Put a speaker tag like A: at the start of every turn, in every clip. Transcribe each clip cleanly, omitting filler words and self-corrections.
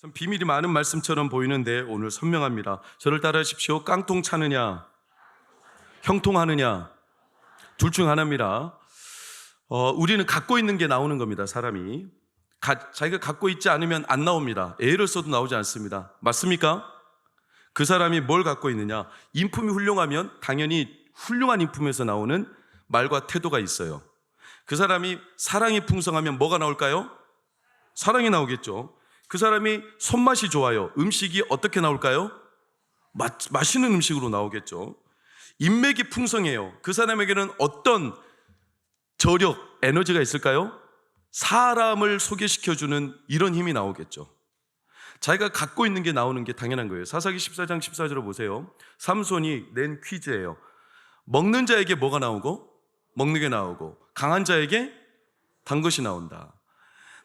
A: 참 비밀이 많은 말씀처럼 보이는데 오늘 선명합니다. 저를 따라하십시오. 깡통 차느냐, 형통하느냐, 둘 중 하나입니다. 우리는 갖고 있는 게 나오는 겁니다. 사람이 자기가 갖고 있지 않으면 안 나옵니다. 애를 써도 나오지 않습니다. 맞습니까? 그 사람이 뭘 갖고 있느냐, 인품이 훌륭하면 당연히 훌륭한 인품에서 나오는 말과 태도가 있어요. 그 사람이 사랑이 풍성하면 뭐가 나올까요? 사랑이 나오겠죠. 그 사람이 손맛이 좋아요. 음식이 어떻게 나올까요? 맛있는 음식으로 나오겠죠. 인맥이 풍성해요. 그 사람에게는 어떤 저력, 에너지가 있을까요? 사람을 소개시켜주는 이런 힘이 나오겠죠. 자기가 갖고 있는 게 나오는 게 당연한 거예요. 사사기 14장 14절을 보세요. 삼손이 낸 퀴즈예요. 먹는 자에게 뭐가 나오고? 먹는 게 나오고, 강한 자에게 단 것이 나온다.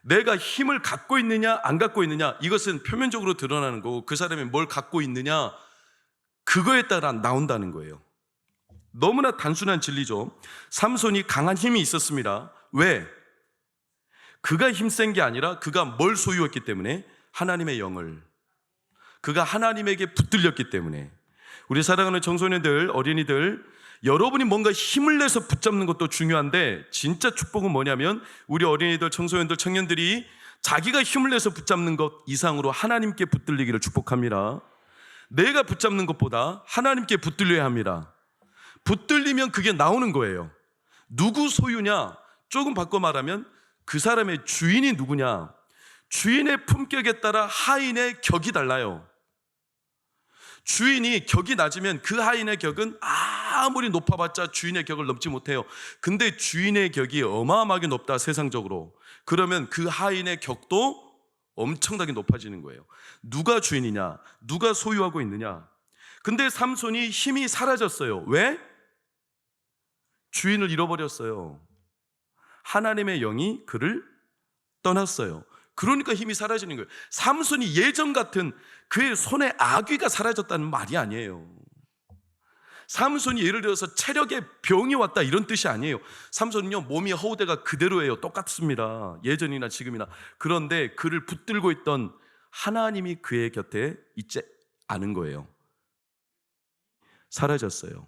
A: 내가 힘을 갖고 있느냐 안 갖고 있느냐, 이것은 표면적으로 드러나는 거고, 그 사람이 뭘 갖고 있느냐 그거에 따라 나온다는 거예요. 너무나 단순한 진리죠. 삼손이 강한 힘이 있었습니다. 왜? 그가 힘센 게 아니라 그가 뭘 소유했기 때문에? 하나님의 영을. 그가 하나님에게 붙들렸기 때문에. 우리 사랑하는 청소년들, 어린이들, 여러분이 뭔가 힘을 내서 붙잡는 것도 중요한데, 진짜 축복은 뭐냐면 우리 어린이들, 청소년들, 청년들이 자기가 힘을 내서 붙잡는 것 이상으로 하나님께 붙들리기를 축복합니다. 내가 붙잡는 것보다 하나님께 붙들려야 합니다. 붙들리면 그게 나오는 거예요. 누구 소유냐? 조금 바꿔 말하면 그 사람의 주인이 누구냐? 주인의 품격에 따라 하인의 격이 달라요. 주인이 격이 낮으면 그 하인의 격은 아무리 높아봤자 주인의 격을 넘지 못해요. 근데 주인의 격이 어마어마하게 높다, 세상적으로. 그러면 그 하인의 격도 엄청나게 높아지는 거예요. 누가 주인이냐? 누가 소유하고 있느냐? 근데 삼손이 힘이 사라졌어요. 왜? 주인을 잃어버렸어요. 하나님의 영이 그를 떠났어요. 그러니까 힘이 사라지는 거예요. 삼손이 예전 같은 그의 손에 아귀가 사라졌다는 말이 아니에요. 삼손이 예를 들어서 체력에 병이 왔다 이런 뜻이 아니에요. 삼손은요, 몸이 허우대가 그대로예요. 똑같습니다. 예전이나 지금이나. 그런데 그를 붙들고 있던 하나님이 그의 곁에 있지 않은 거예요. 사라졌어요.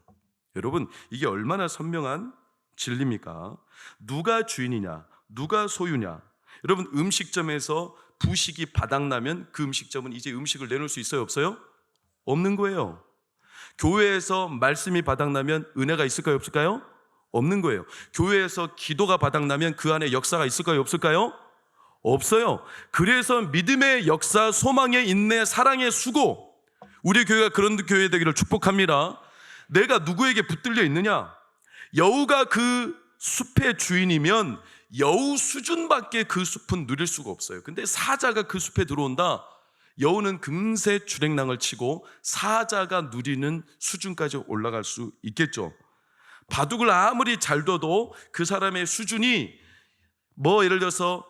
A: 여러분, 이게 얼마나 선명한 진리입니까? 누가 주인이냐, 누가 소유냐. 여러분, 음식점에서 부식이 바닥나면 그 음식점은 이제 음식을 내놓을 수 있어요, 없어요? 없는 거예요. 교회에서 말씀이 바닥나면 은혜가 있을까요, 없을까요? 없는 거예요. 교회에서 기도가 바닥나면 그 안에 역사가 있을까요, 없을까요? 없어요. 그래서 믿음의 역사, 소망의 인내, 사랑의 수고, 우리 교회가 그런 교회 되기를 축복합니다. 내가 누구에게 붙들려 있느냐? 여우가 그 숲의 주인이면 여우 수준밖에 그 숲은 누릴 수가 없어요. 근데 사자가 그 숲에 들어온다? 여우는 금세 주랭랑을 치고 사자가 누리는 수준까지 올라갈 수 있겠죠. 바둑을 아무리 잘 둬도 그 사람의 수준이 예를 들어서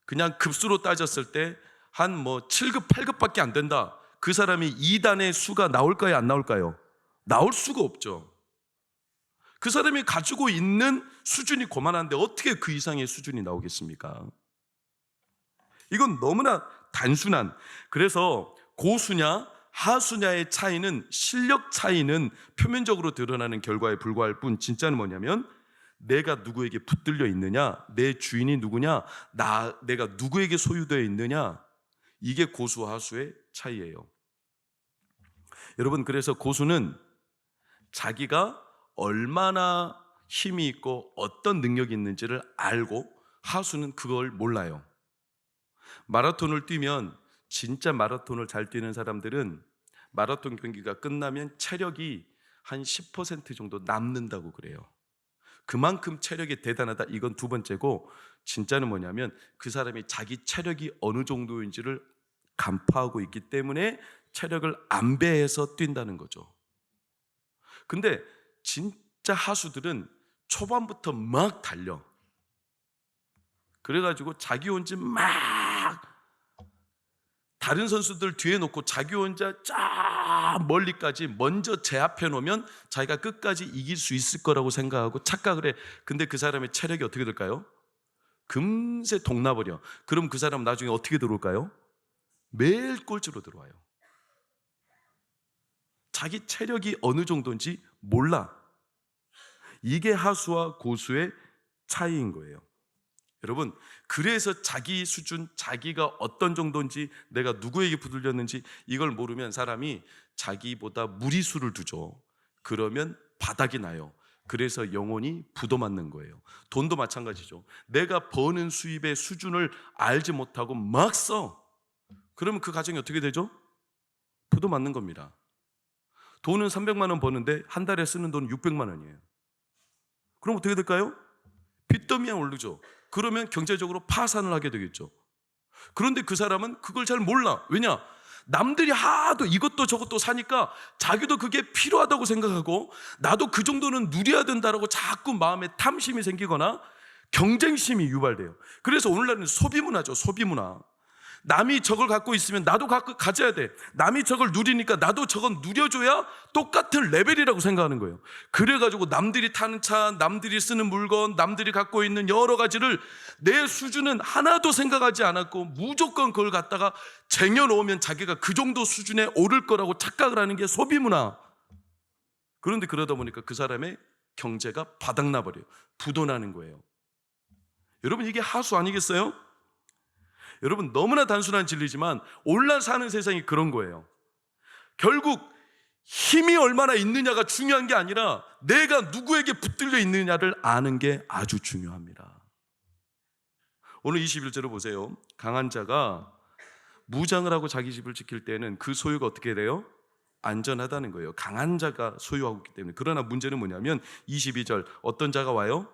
A: 그냥 급수로 따졌을 때 한 7급, 8급밖에 안 된다. 그 사람이 2단의 수가 나올까요, 안 나올까요? 나올 수가 없죠. 그 사람이 가지고 있는 수준이 고만한데 어떻게 그 이상의 수준이 나오겠습니까? 이건 너무나 단순한, 그래서 고수냐 하수냐의 차이는, 실력 차이는 표면적으로 드러나는 결과에 불과할 뿐, 진짜는 뭐냐면 내가 누구에게 붙들려 있느냐, 내 주인이 누구냐, 내가 누구에게 소유되어 있느냐, 이게 고수와 하수의 차이예요. 여러분, 그래서 고수는 자기가 얼마나 힘이 있고 어떤 능력이 있는지를 알고, 하수는 그걸 몰라요. 마라톤을 뛰면, 진짜 마라톤을 잘 뛰는 사람들은 마라톤 경기가 끝나면 체력이 한 10% 정도 남는다고 그래요. 그만큼 체력이 대단하다, 이건 두 번째고, 진짜는 뭐냐면 그 사람이 자기 체력이 어느 정도인지를 간파하고 있기 때문에 체력을 안배해서 뛴다는 거죠. 근데 진짜 하수들은 초반부터 막 달려. 그래가지고 자기 혼자 막 다른 선수들 뒤에 놓고 자기 혼자 쫙 멀리까지 먼저 제압해 놓으면 자기가 끝까지 이길 수 있을 거라고 생각하고 착각을 해. 근데 그 사람의 체력이 어떻게 될까요? 금세 동나버려. 그럼 그 사람 나중에 어떻게 들어올까요? 매일 꼴찌로 들어와요. 자기 체력이 어느 정도인지 몰라. 이게 하수와 고수의 차이인 거예요. 여러분, 그래서 자기 수준, 자기가 어떤 정도인지, 내가 누구에게 붙들렸는지 이걸 모르면 사람이 자기보다 무리수를 두죠. 그러면 바닥이 나요. 그래서 영혼이 부도맞는 거예요. 돈도 마찬가지죠. 내가 버는 수입의 수준을 알지 못하고 막 써. 그러면 그 가정이 어떻게 되죠? 부도맞는 겁니다. 돈은 300만 원 버는데 한 달에 쓰는 돈은 600만 원이에요. 그럼 어떻게 될까요? 빚더미에 오르죠. 그러면 경제적으로 파산을 하게 되겠죠. 그런데 그 사람은 그걸 잘 몰라. 왜냐? 남들이 하도 이것도 저것도 사니까 자기도 그게 필요하다고 생각하고 나도 그 정도는 누려야 된다라고 자꾸 마음에 탐심이 생기거나 경쟁심이 유발돼요. 그래서 오늘날은 소비문화죠. 소비문화. 남이 저걸 갖고 있으면 나도 가져야 돼. 남이 저걸 누리니까 나도 저건 누려줘야 똑같은 레벨이라고 생각하는 거예요. 그래가지고 남들이 타는 차, 남들이 쓰는 물건, 남들이 갖고 있는 여러 가지를 내 수준은 하나도 생각하지 않았고 무조건 그걸 갖다가 쟁여놓으면 자기가 그 정도 수준에 오를 거라고 착각을 하는 게 소비문화. 그런데 그러다 보니까 그 사람의 경제가 바닥나버려요. 부도나는 거예요. 여러분, 이게 하수 아니겠어요? 여러분, 너무나 단순한 진리지만 올라 사는 세상이 그런 거예요. 결국 힘이 얼마나 있느냐가 중요한 게 아니라 내가 누구에게 붙들려 있느냐를 아는 게 아주 중요합니다. 오늘 21절을 보세요. 강한 자가 무장을 하고 자기 집을 지킬 때는 그 소유가 어떻게 돼요? 안전하다는 거예요. 강한 자가 소유하고 있기 때문에. 그러나 문제는 뭐냐면 22절 어떤 자가 와요?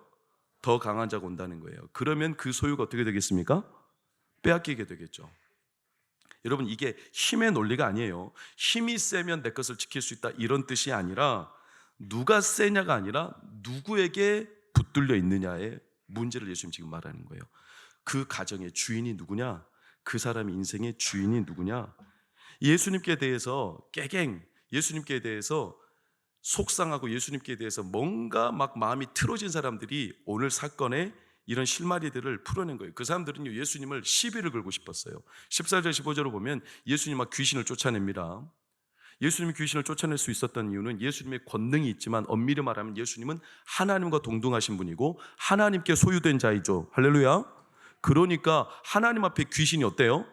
A: 더 강한 자가 온다는 거예요. 그러면 그 소유가 어떻게 되겠습니까? 빼앗기게 되겠죠. 여러분, 이게 힘의 논리가 아니에요. 힘이 세면 내 것을 지킬 수 있다 이런 뜻이 아니라 누가 세냐가 아니라 누구에게 붙들려 있느냐의 문제를 예수님 지금 말하는 거예요. 그 가정의 주인이 누구냐? 그 사람의 인생의 주인이 누구냐? 예수님께 대해서 예수님께 대해서 속상하고 예수님께 대해서 뭔가 막 마음이 틀어진 사람들이 오늘 사건에 이런 실마리들을 풀어낸 거예요. 그 사람들은요, 예수님을 시비를 걸고 싶었어요. 14절 15절을 보면 예수님 막 귀신을 쫓아냅니다. 예수님이 귀신을 쫓아낼 수 있었던 이유는 예수님의 권능이 있지만 엄밀히 말하면 예수님은 하나님과 동등하신 분이고 하나님께 소유된 자이죠. 할렐루야. 그러니까 하나님 앞에 귀신이 어때요?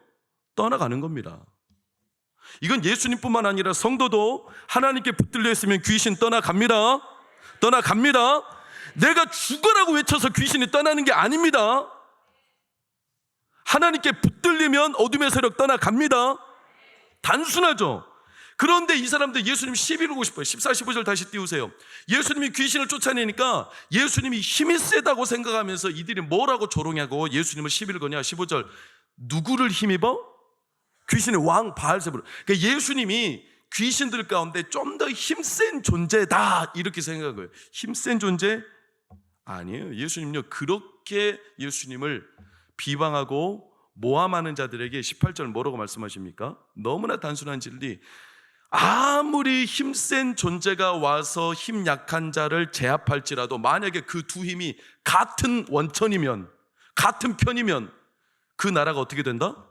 A: 떠나가는 겁니다. 이건 예수님뿐만 아니라 성도도 하나님께 붙들려 있으면 귀신 떠나갑니다. 내가 죽어라고 외쳐서 귀신이 떠나는 게 아닙니다. 하나님께 붙들리면 어둠의 세력 떠나갑니다. 단순하죠. 그런데 이 사람들 예수님 시비를 하고 싶어요. 14, 15절 다시 띄우세요. 예수님이 귀신을 쫓아내니까 예수님이 힘이 세다고 생각하면서 이들이 뭐라고 조롱하고 예수님을 시비를 거냐. 15절 누구를 힘입어? 귀신의 왕 바알세불. 그러니까 예수님이 귀신들 가운데 좀 더 힘센 존재다 이렇게 생각한 거예요. 힘센 존재? 아니에요. 예수님요, 그렇게 예수님을 비방하고 모함하는 자들에게 18절 뭐라고 말씀하십니까? 너무나 단순한 진리. 아무리 힘센 존재가 와서 힘 약한 자를 제압할지라도 만약에 그 두 힘이 같은 원천이면, 같은 편이면 그 나라가 어떻게 된다?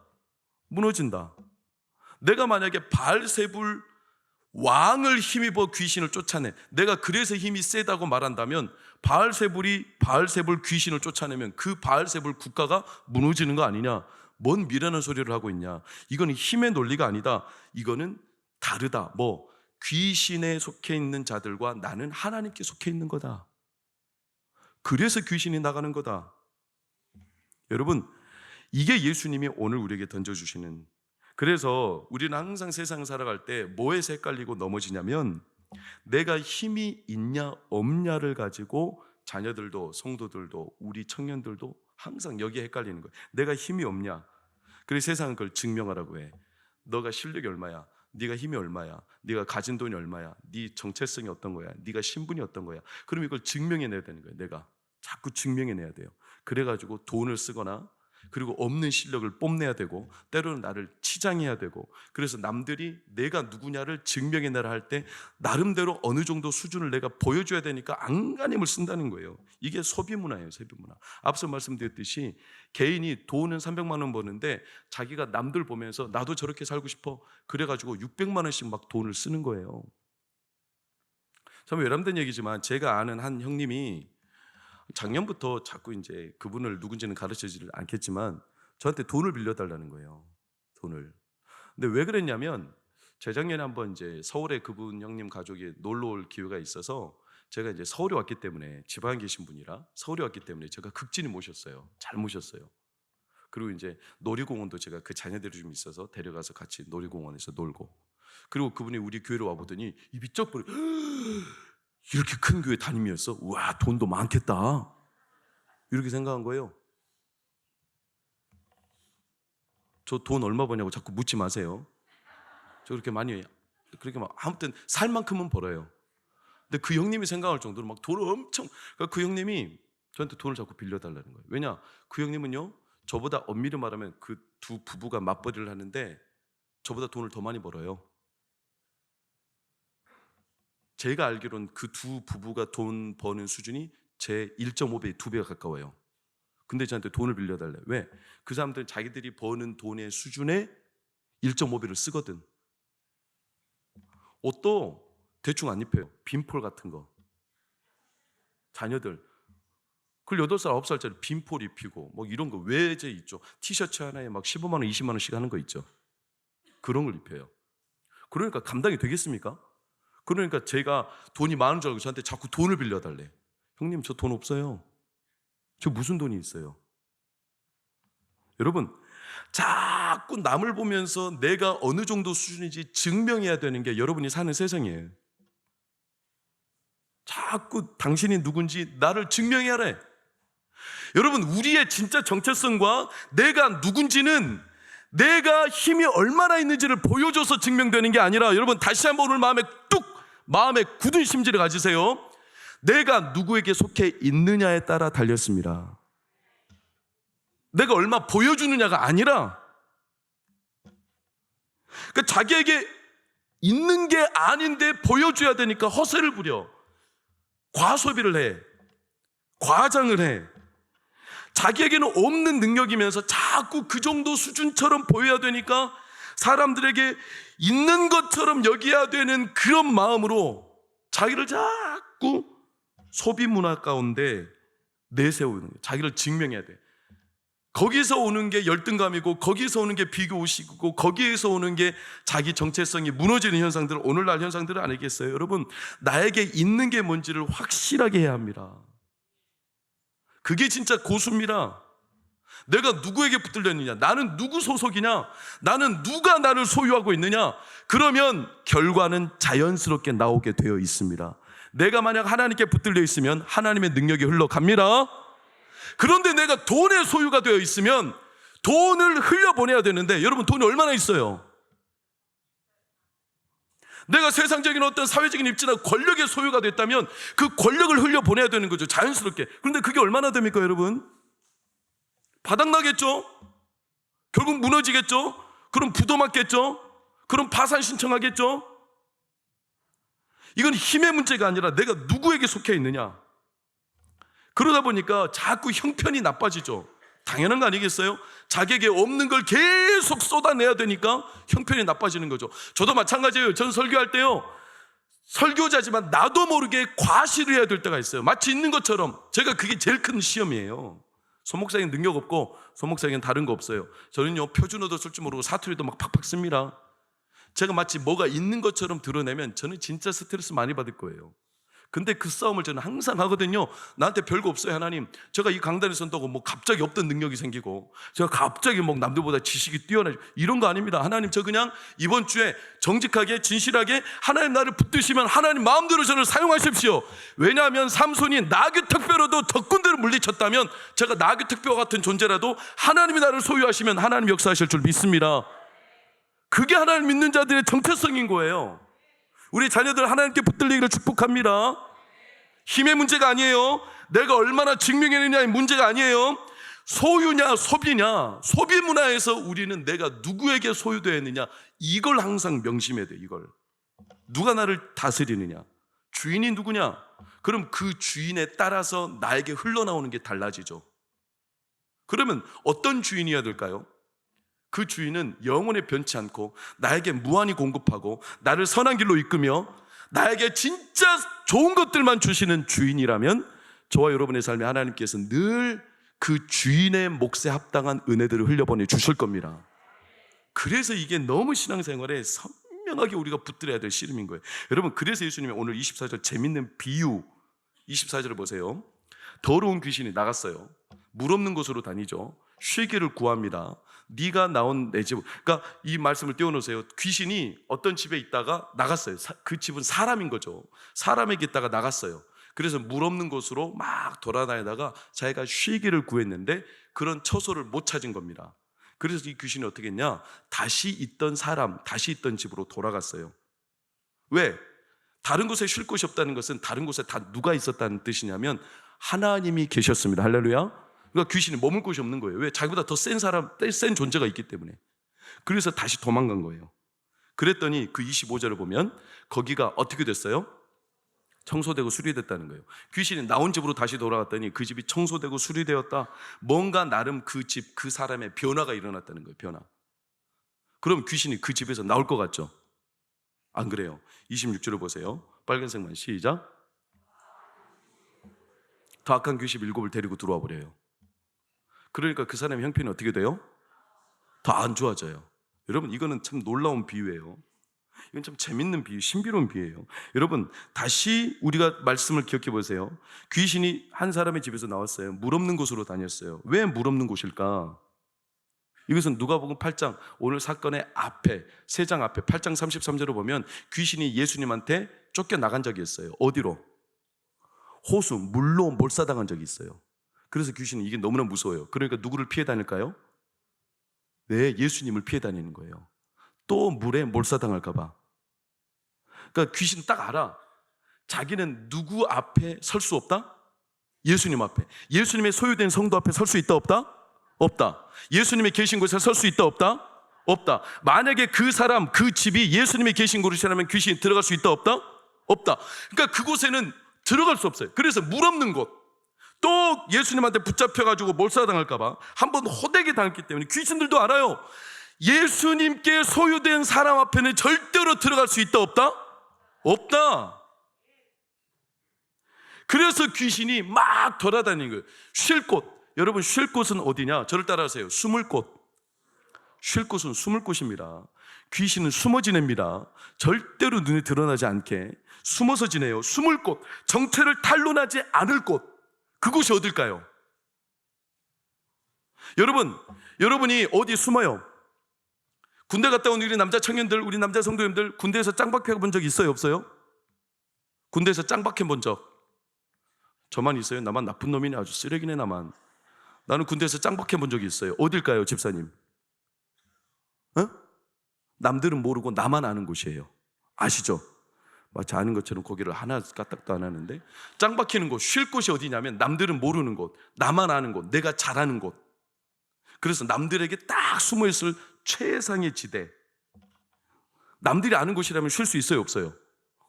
A: 무너진다. 내가 만약에 바알세불 왕을 힘입어 귀신을 쫓아내, 내가 그래서 힘이 세다고 말한다면 바알세불 귀신을 쫓아내면 그 바알세불 국가가 무너지는 거 아니냐? 뭔 미련한 소리를 하고 있냐? 이거는 힘의 논리가 아니다. 이거는 다르다. 귀신에 속해 있는 자들과 나는 하나님께 속해 있는 거다. 그래서 귀신이 나가는 거다. 여러분, 이게 예수님이 오늘 우리에게 던져주시는, 그래서 우리는 항상 세상 살아갈 때 뭐에서 헷갈리고 넘어지냐면 내가 힘이 있냐 없냐를 가지고 자녀들도 성도들도 우리 청년들도 항상 여기에 헷갈리는 거예요. 내가 힘이 없냐? 그래서 세상은 그걸 증명하라고 해. 너가 실력이 얼마야? 네가 힘이 얼마야? 네가 가진 돈이 얼마야? 네 정체성이 어떤 거야? 네가 신분이 어떤 거야? 그럼 이걸 증명해내야 되는 거예요. 내가 자꾸 증명해내야 돼요. 그래가지고 돈을 쓰거나 그리고 없는 실력을 뽐내야 되고 때로는 나를 치장해야 되고, 그래서 남들이 내가 누구냐를 증명해내라 할 때 나름대로 어느 정도 수준을 내가 보여줘야 되니까 안간힘을 쓴다는 거예요. 이게 소비 문화예요. 소비 문화. 앞서 말씀드렸듯이 개인이 돈은 300만 원 버는데 자기가 남들 보면서 나도 저렇게 살고 싶어 그래가지고 600만 원씩 막 돈을 쓰는 거예요. 참 외람된 얘기지만 제가 아는 한 형님이 작년부터 자꾸 이제 그분을 누군지는 가르쳐주지를 않겠지만 저한테 돈을 빌려달라는 거예요. 돈을. 근데 왜 그랬냐면 재작년에 한번 이제 서울에 그분 형님 가족이 놀러 올 기회가 있어서 제가 이제 서울에 왔기 때문에, 지방에 계신 분이라 서울에 왔기 때문에 제가 극진히 모셨어요. 잘 모셨어요. 그리고 이제 놀이공원도 제가 그 자녀들이 좀 있어서 데려가서 같이 놀이공원에서 놀고, 그리고 그분이 우리 교회로 와보더니 입이 쩍 벌어. 이렇게 큰 교회 담임이었어? 와, 돈도 많겠다. 이렇게 생각한 거예요. 저 돈 얼마 버냐고 자꾸 묻지 마세요. 저 그렇게 많이, 그렇게 막 아무튼 살 만큼은 벌어요. 근데 그 형님이 생각할 정도로 막 돈을 엄청, 그러니까 그 형님이 저한테 돈을 자꾸 빌려달라는 거예요. 왜냐? 그 형님은요, 저보다 엄밀히 말하면 그 두 부부가 맞벌이를 하는데 저보다 돈을 더 많이 벌어요. 제가 알기로는 그 두 부부가 돈 버는 수준이 제 1.5배, 2배가 가까워요. 근데 저한테 돈을 빌려달래. 왜? 그 사람들은 자기들이 버는 돈의 수준에 1.5배를 쓰거든. 옷도 대충 안 입혀요. 빈폴 같은 거. 자녀들 18살, 9살짜리 빈폴 입히고 뭐 이런 거 외제 있죠. 티셔츠 하나에 막 15만 원, 20만 원씩 하는 거 있죠. 그런 걸 입혀요. 그러니까 감당이 되겠습니까? 그러니까 제가 돈이 많은 줄 알고 저한테 자꾸 돈을 빌려달래. 형님, 저 돈 없어요. 저 무슨 돈이 있어요? 여러분, 자꾸 남을 보면서 내가 어느 정도 수준인지 증명해야 되는 게 여러분이 사는 세상이에요. 자꾸 당신이 누군지 나를 증명해야 해. 여러분, 우리의 진짜 정체성과 내가 누군지는 내가 힘이 얼마나 있는지를 보여줘서 증명되는 게 아니라, 여러분 다시 한번 오늘 마음에 굳은 심지를 가지세요. 내가 누구에게 속해 있느냐에 따라 달렸습니다. 내가 얼마 보여주느냐가 아니라, 그러니까 자기에게 있는 게 아닌데 보여줘야 되니까 허세를 부려, 과소비를 해, 과장을 해. 자기에게는 없는 능력이면서 자꾸 그 정도 수준처럼 보여야 되니까 사람들에게 있는 것처럼 여겨야 되는 그런 마음으로 자기를 자꾸 소비 문화 가운데 내세우는 거예요. 자기를 증명해야 돼. 거기서 오는 게 열등감이고, 거기서 오는 게 비교의식이고, 거기에서 오는 게 자기 정체성이 무너지는 현상들, 오늘날 현상들은 아니겠어요? 여러분, 나에게 있는 게 뭔지를 확실하게 해야 합니다. 그게 진짜 고수입니다. 내가 누구에게 붙들렸느냐, 나는 누구 소속이냐, 나는 누가 나를 소유하고 있느냐, 그러면 결과는 자연스럽게 나오게 되어 있습니다. 내가 만약 하나님께 붙들려 있으면 하나님의 능력이 흘러갑니다. 그런데 내가 돈의 소유가 되어 있으면 돈을 흘려보내야 되는데, 여러분 돈이 얼마나 있어요? 내가 세상적인 어떤 사회적인 입지나 권력의 소유가 됐다면 그 권력을 흘려보내야 되는 거죠, 자연스럽게. 그런데 그게 얼마나 됩니까, 여러분? 바닥나겠죠? 결국 무너지겠죠? 그럼 부도 맞겠죠? 그럼 파산 신청하겠죠? 이건 힘의 문제가 아니라 내가 누구에게 속해 있느냐. 그러다 보니까 자꾸 형편이 나빠지죠. 당연한 거 아니겠어요? 자기에게 없는 걸 계속 쏟아내야 되니까 형편이 나빠지는 거죠. 저도 마찬가지예요. 저는 설교할 때요, 설교자지만 나도 모르게 과시를 해야 될 때가 있어요. 마치 있는 것처럼. 제가 그게 제일 큰 시험이에요. 손 목사에게는 능력 없고 손 목사에게는 다른 거 없어요. 저는요, 표준어도 쓸 줄 모르고 사투리도 막 팍팍 씁니다. 제가 마치 뭐가 있는 것처럼 드러내면 저는 진짜 스트레스 많이 받을 거예요. 근데 그 싸움을 저는 항상 하거든요. 나한테 별거 없어요, 하나님. 제가 이 강단에 선다고 뭐 갑자기 없던 능력이 생기고, 제가 갑자기 뭐 남들보다 지식이 뛰어나지, 이런 거 아닙니다. 하나님, 저 그냥 이번 주에 정직하게 진실하게 하나님 나를 붙드시면 하나님 마음대로 저를 사용하십시오. 왜냐하면 삼손이 나귀 특별로도 적군들을 물리쳤다면 제가 나귀 특별 같은 존재라도 하나님이 나를 소유하시면 하나님 역사하실 줄 믿습니다. 그게 하나님 믿는 자들의 정체성인 거예요. 우리 자녀들 하나님께 붙들리기를 축복합니다. 힘의 문제가 아니에요. 내가 얼마나 증명했느냐의 문제가 아니에요. 소유냐 소비냐, 소비 문화에서 우리는 내가 누구에게 소유되었느냐, 이걸 항상 명심해야 돼. 이걸 누가 나를 다스리느냐, 주인이 누구냐, 그럼 그 주인에 따라서 나에게 흘러나오는 게 달라지죠. 그러면 어떤 주인이어야 될까요? 그 주인은 영원히 변치 않고 나에게 무한히 공급하고 나를 선한 길로 이끄며 나에게 진짜 좋은 것들만 주시는 주인이라면 저와 여러분의 삶에 하나님께서 늘 그 주인의 몫에 합당한 은혜들을 흘려보내 주실 겁니다. 그래서 이게 너무 신앙생활에 선명하게 우리가 붙들어야 될 씨름인 거예요. 여러분, 그래서 예수님이 오늘 24절 재밌는 비유, 24절을 보세요. 더러운 귀신이 나갔어요. 물 없는 곳으로 다니죠. 쉬기를 구합니다. 네가 나온 내 집. 그러니까 이 말씀을 띄워놓으세요. 귀신이 어떤 집에 있다가 나갔어요. 그 집은 사람인 거죠. 사람에게 있다가 나갔어요. 그래서 물 없는 곳으로 막 돌아다니다가 자기가 쉬기를 구했는데 그런 처소를 못 찾은 겁니다. 그래서 이 귀신이 어떻게 했냐, 다시 있던 사람, 다시 있던 집으로 돌아갔어요. 왜? 다른 곳에 쉴 곳이 없다는 것은 다른 곳에 다 누가 있었다는 뜻이냐면 하나님이 계셨습니다. 할렐루야. 그러니까 귀신이 머물 곳이 없는 거예요. 왜? 자기보다 더 센 사람, 센 존재가 있기 때문에. 그래서 다시 도망간 거예요. 그랬더니 그 25절을 보면 거기가 어떻게 됐어요? 청소되고 수리됐다는 거예요. 귀신이 나온 집으로 다시 돌아갔더니 그 집이 청소되고 수리되었다. 뭔가 나름 그 집, 그 사람의 변화가 일어났다는 거예요. 변화. 그럼 귀신이 그 집에서 나올 것 같죠? 안 그래요. 26절을 보세요. 빨간색만 시작. 더 악한 귀신 7을 데리고 들어와 버려요. 그러니까 그 사람의 형편이 어떻게 돼요? 더 안 좋아져요. 여러분, 이거는 참 놀라운 비유예요. 이건 참 재밌는 비유, 신비로운 비유예요. 여러분, 다시 우리가 말씀을 기억해 보세요. 귀신이 한 사람의 집에서 나왔어요. 물 없는 곳으로 다녔어요. 왜 물 없는 곳일까? 이것은 누가복음 8장, 오늘 사건의 앞에, 3장 앞에 8장 33절을 보면 귀신이 예수님한테 쫓겨나간 적이 있어요. 어디로? 호수, 물로 몰사당한 적이 있어요. 그래서 귀신은 이게 너무나 무서워요. 그러니까 누구를 피해 다닐까요? 네, 예수님을 피해 다니는 거예요. 또 물에 몰사당할까 봐. 그러니까 귀신은 딱 알아. 자기는 누구 앞에 설 수 없다? 예수님 앞에. 예수님의 소유된 성도 앞에 설 수 있다 없다? 없다. 예수님이 계신 곳에 설 수 있다 없다? 없다. 만약에 그 사람, 그 집이 예수님이 계신 곳이라면 귀신이 들어갈 수 있다 없다? 없다. 그러니까 그곳에는 들어갈 수 없어요. 그래서 물 없는 곳, 또 예수님한테 붙잡혀가지고 몰사당할까 봐 한번 호되게 당했기 때문에 귀신들도 알아요. 예수님께 소유된 사람 앞에는 절대로 들어갈 수 있다 없다? 없다. 그래서 귀신이 막 돌아다니는 거예요. 쉴 곳. 여러분, 쉴 곳은 어디냐? 저를 따라하세요. 숨을 곳. 쉴 곳은 숨을 곳입니다. 귀신은 숨어 지냅니다. 절대로 눈에 드러나지 않게 숨어서 지내요. 숨을 곳, 정체를 탄로나지 않을 곳. 그곳이 어딜까요? 여러분이 어디 숨어요? 군대 갔다 온 우리 남자 청년들, 우리 남자 성도님들 군대에서 짱박혀 본 적 있어요 없어요? 군대에서 짱박혀 본 적 저만 있어요? 나만 나쁜 놈이네. 아주 쓰레기네 나만. 나는 군대에서 짱박혀 본 적이 있어요. 어딜까요 집사님? 남들은 모르고 나만 아는 곳이에요. 아시죠? 마치 아는 것처럼 고개를 하나 까딱도 안 하는데, 짱 박히는 곳, 쉴 곳이 어디냐면 남들은 모르는 곳, 나만 아는 곳, 내가 잘 아는 곳. 그래서 남들에게 딱 숨어있을 최상의 지대. 남들이 아는 곳이라면 쉴 수 있어요 없어요?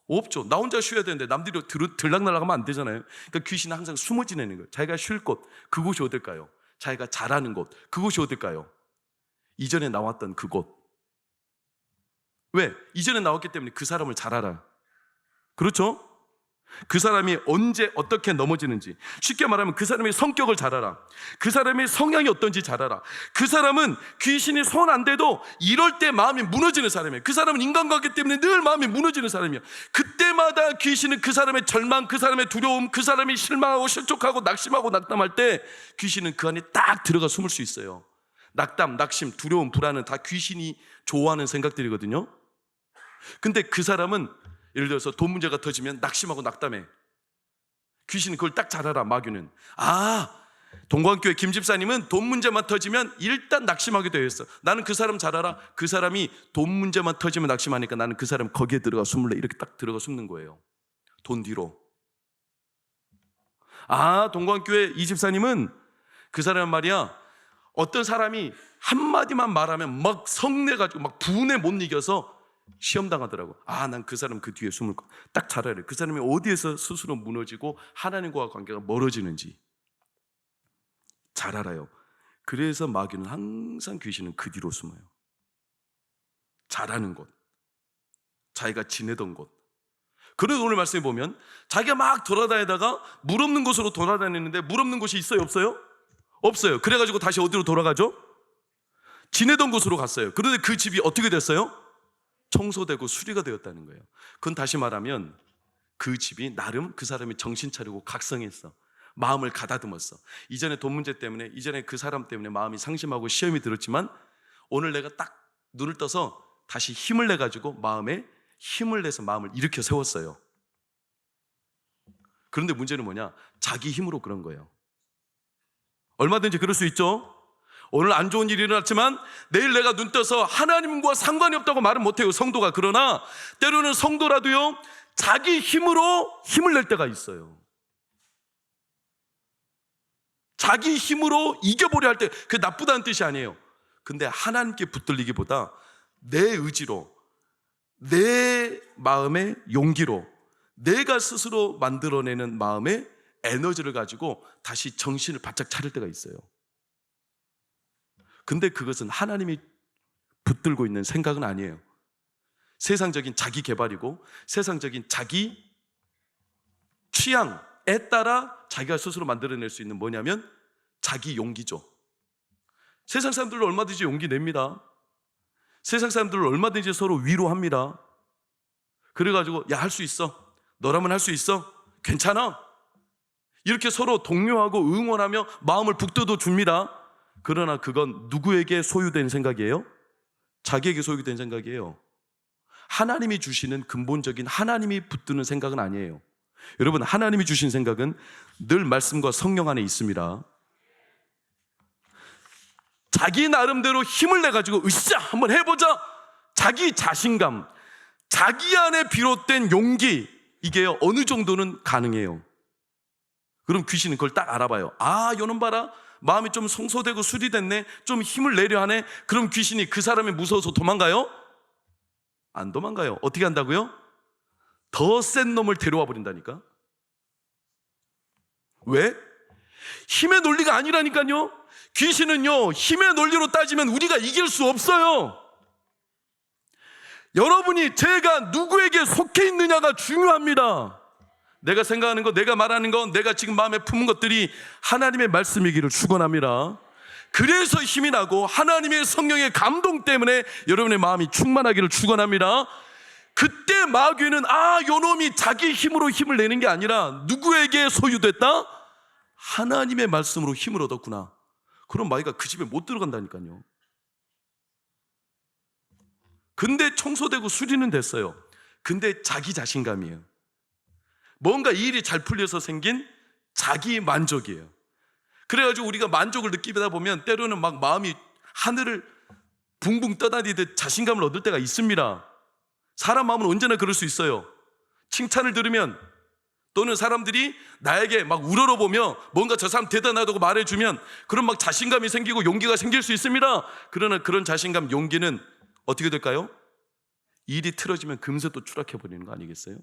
A: 없죠. 나 혼자 쉬어야 되는데 남들이 들락날락하면 안 되잖아요. 그러니까 귀신은 항상 숨어 지내는 거예요. 자기가 쉴 곳, 그곳이 어딜까요? 자기가 잘 아는 곳, 그곳이 어딜까요? 이전에 나왔던 그곳. 왜? 이전에 나왔기 때문에 그 사람을 잘 알아. 그렇죠? 그 사람이 언제 어떻게 넘어지는지, 쉽게 말하면 그 사람의 성격을 잘 알아. 그 사람의 성향이 어떤지 잘 알아. 그 사람은 귀신이 손 안 대도 이럴 때 마음이 무너지는 사람이에요. 그 사람은 인간관계 때문에 늘 마음이 무너지는 사람이에요. 그때마다 귀신은 그 사람의 절망, 그 사람의 두려움, 그 사람이 실망하고 실족하고 낙심하고 낙담할 때 귀신은 그 안에 딱 들어가 숨을 수 있어요. 낙담, 낙심, 두려움, 불안은 다 귀신이 좋아하는 생각들이거든요. 근데 그 사람은 예를 들어서 돈 문제가 터지면 낙심하고 낙담해. 귀신은 그걸 딱 잘 알아. 마귀는. 동광교회 김 집사님은 돈 문제만 터지면 일단 낙심하게 되어 있어. 나는 그 사람 잘 알아. 그 사람이 돈 문제만 터지면 낙심하니까 나는 그 사람 거기에 들어가 숨을래. 이렇게 딱 들어가 숨는 거예요. 돈 뒤로. 동광교회 이 집사님은 그 사람은 말이야, 어떤 사람이 한마디만 말하면 막 성내가지고 막 분에 못 이겨서 시험 당하더라고. 난 그 사람 그 뒤에 숨을 거 딱 잘 알아요. 그 사람이 어디에서 스스로 무너지고 하나님과 관계가 멀어지는지 잘 알아요. 그래서 마귀는 항상, 귀신은 그 뒤로 숨어요. 잘하는 곳, 자기가 지내던 곳. 그래서 오늘 말씀에 보면 자기가 막 돌아다니다가 물 없는 곳으로 돌아다니는데 물 없는 곳이 있어요, 없어요? 없어요. 그래가지고 다시 어디로 돌아가죠? 지내던 곳으로 갔어요. 그런데 그 집이 어떻게 됐어요? 청소되고 수리가 되었다는 거예요. 그건 다시 말하면 그 집이 나름 그 사람이 정신 차리고 각성했어. 마음을 가다듬었어. 이전에 돈 문제 때문에, 이전에 그 사람 때문에 마음이 상심하고 시험이 들었지만 오늘 내가 딱 눈을 떠서 다시 힘을 내가지고 마음에 힘을 내서 마음을 일으켜 세웠어요. 그런데 문제는 뭐냐? 자기 힘으로 그런 거예요. 얼마든지 그럴 수 있죠. 오늘 안 좋은 일이 일어났지만 내일 내가 눈 떠서 하나님과 상관이 없다고 말은 못해요, 성도가. 그러나 때로는 성도라도요, 자기 힘으로 힘을 낼 때가 있어요. 자기 힘으로 이겨보려 할 때, 그게 나쁘다는 뜻이 아니에요. 근데 하나님께 붙들리기보다 내 의지로, 내 마음의 용기로, 내가 스스로 만들어내는 마음의 에너지를 가지고 다시 정신을 바짝 차릴 때가 있어요. 근데 그것은 하나님이 붙들고 있는 생각은 아니에요. 세상적인 자기 개발이고 세상적인 자기 취향에 따라 자기가 스스로 만들어낼 수 있는 뭐냐면 자기 용기죠. 세상 사람들도 얼마든지 용기 냅니다. 세상 사람들을 얼마든지 서로 위로합니다. 그래가지고 야, 할 수 있어, 너라면 할 수 있어, 괜찮아, 이렇게 서로 독려하고 응원하며 마음을 북돋워 줍니다. 그러나 그건 누구에게 소유된 생각이에요? 자기에게 소유된 생각이에요. 하나님이 주시는 근본적인, 하나님이 붙드는 생각은 아니에요. 여러분, 하나님이 주신 생각은 늘 말씀과 성령 안에 있습니다. 자기 나름대로 힘을 내가지고 으쌰 한번 해보자, 자기 자신감, 자기 안에 비롯된 용기, 이게 어느 정도는 가능해요. 그럼 귀신은 그걸 딱 알아봐요. 요놈 봐라, 마음이 좀 성소되고 수리됐네, 좀 힘을 내려 하네. 그럼 귀신이 그 사람이 무서워서 도망가요? 안 도망가요. 어떻게 한다고요? 더 센 놈을 데려와 버린다니까. 왜? 힘의 논리가 아니라니까요. 귀신은요, 힘의 논리로 따지면 우리가 이길 수 없어요. 여러분이, 제가 누구에게 속해 있느냐가 중요합니다. 내가 생각하는 것, 내가 말하는 것, 내가 지금 마음에 품은 것들이 하나님의 말씀이기를 축원합니다. 그래서 힘이 나고 하나님의 성령의 감동 때문에 여러분의 마음이 충만하기를 축원합니다. 그때 마귀는 요놈이 자기 힘으로 힘을 내는 게 아니라 누구에게 소유됐다? 하나님의 말씀으로 힘을 얻었구나. 그럼 마귀가 그 집에 못 들어간다니까요. 근데 청소되고 수리는 됐어요. 근데 자기 자신감이에요. 뭔가 이 일이 잘 풀려서 생긴 자기 만족이에요. 그래가지고 우리가 만족을 느끼다 보면 때로는 막 마음이 하늘을 붕붕 떠다니듯 자신감을 얻을 때가 있습니다. 사람 마음은 언제나 그럴 수 있어요. 칭찬을 들으면, 또는 사람들이 나에게 막 우러러보며 뭔가 저 사람 대단하다고 말해주면 그런 막 자신감이 생기고 용기가 생길 수 있습니다. 그러나 그런 자신감, 용기는 어떻게 될까요? 일이 틀어지면 금세 또 추락해버리는 거 아니겠어요?